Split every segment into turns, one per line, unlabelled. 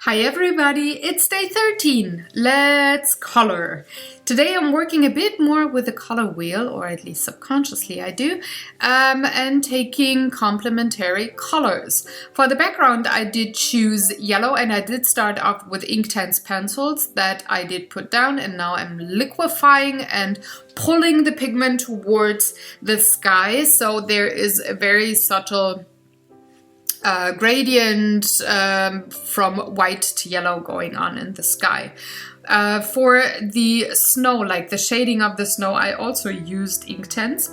Hi everybody, it's day 13. Let's color. Today I'm working a bit more with the color wheel, or at least subconsciously I do, and taking complementary colors. For the background I did choose yellow, and I did start off with Inktense pencils that I did put down, and now I'm liquefying and pulling the pigment towards the sky, so there is a very subtle gradient from white to yellow going on in the sky. For the snow, like the shading of the snow, I also used Inktense,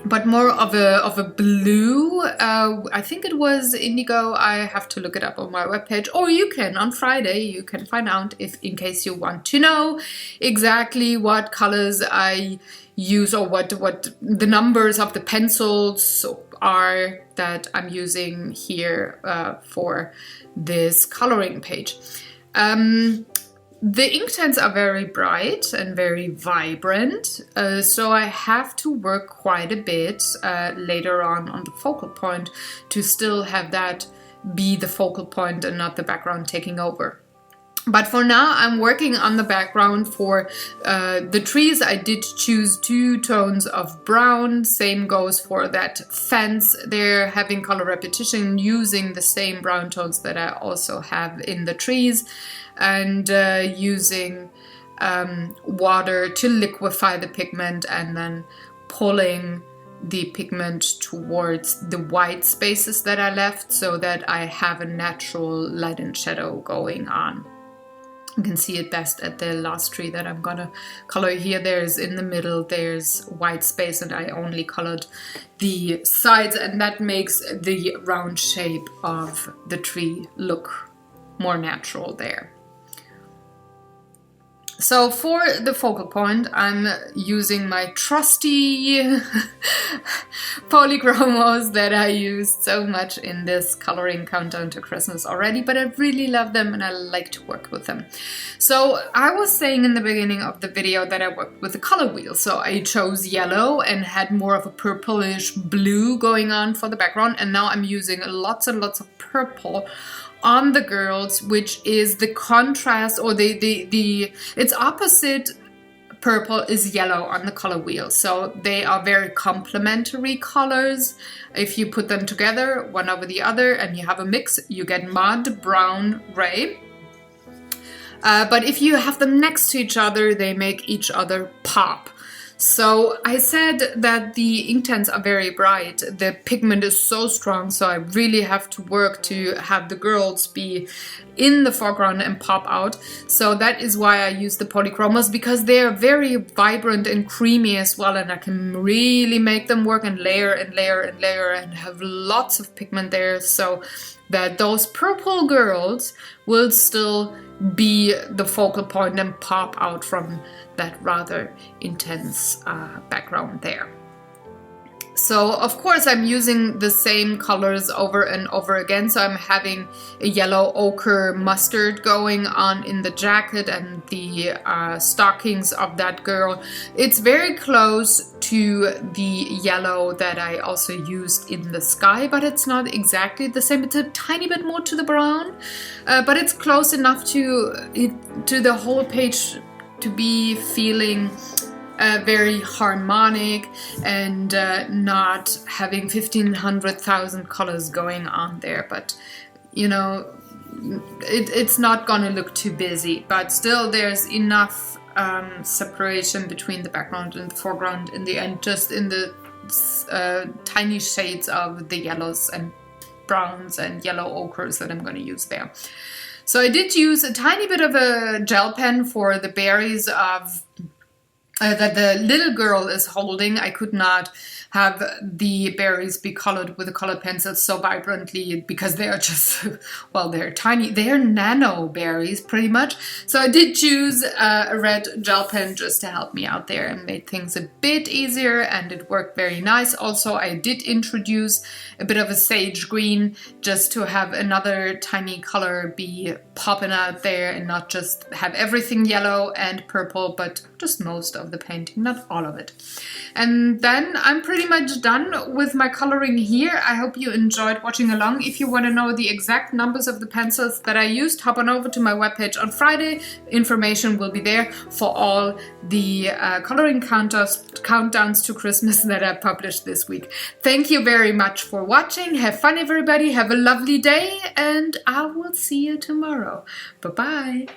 but more of a blue. I think it was indigo. I have to look it up on my webpage, or you can on Friday. You can find out if, in case you want to know exactly what colors I use or what the numbers of the pencils are that I'm using here for this coloring page. The Inktense are very bright and very vibrant, so I have to work quite a bit later on the focal point to still have that be the focal point and not the background taking over. But for now, I'm working on the background. For the trees, I did choose 2 tones of brown. Same goes for that fence. They're having color repetition using the same brown tones that I also have in the trees, and using water to liquefy the pigment and then pulling the pigment towards the white spaces that I left so that I have a natural light and shadow going on. You can see it best at the last tree that I'm gonna color here. There's in the middle, there's white space, and I only colored the sides, and that makes the round shape of the tree look more natural there. So for the focal point, I'm using my trusty polychromos that I used so much in this coloring countdown to Christmas already, but I really love them and I like to work with them. So I was saying in the beginning of the video that I worked with the color wheel. So I chose yellow and had more of a purplish blue going on for the background, and now I'm using lots and lots of purple on the girls, which is the contrast, or its opposite. Purple is yellow on the color wheel, so they are very complementary colors. If you put them together one over the other and you have a mix, you get mud, brown, gray. But if you have them next to each other, they make each other pop. So I said that the Inktense are very bright. The pigment is so strong, so I really have to work to have the girls be in the foreground and pop out. So that is why I use the polychromos, because they are very vibrant and creamy as well, and I can really make them work and layer and layer and layer and have lots of pigment there, so that those purple girls will still be the focal point and pop out from that rather intense background there. So of course I'm using the same colors over and over again. So I'm having a yellow ochre mustard going on in the jacket and the stockings of that girl. It's very close to the yellow that I also used in the sky, but it's not exactly the same. It's a tiny bit more to the brown, but it's close enough to the whole page to be feeling very harmonic and not having 1,500,000 colors going on there. But you know, it's not gonna look too busy, but still there's enough separation between the background and the foreground in the end, just in the tiny shades of the yellows and browns and yellow ochres that I'm going to use there. So I did use a tiny bit of a gel pen for the berries of that the little girl is holding. I could not have the berries be colored with a colored pencil so vibrantly because they are just, well, they're tiny. They're nano berries pretty much. So I did choose a red gel pen just to help me out there and made things a bit easier, and it worked very nice. Also, I did introduce a bit of a sage green just to have another tiny color be popping out there and not just have everything yellow and purple, but just most of the painting, not all of it. And then I'm pretty pretty much done with my coloring here. I hope you enjoyed watching along. If you want to know the exact numbers of the pencils that I used, hop on over to my webpage on Friday. Information will be there for all the coloring countdowns to Christmas that I published this week. Thank you very much for watching. Have fun, everybody. Have a lovely day, and I will see you tomorrow. Bye-bye.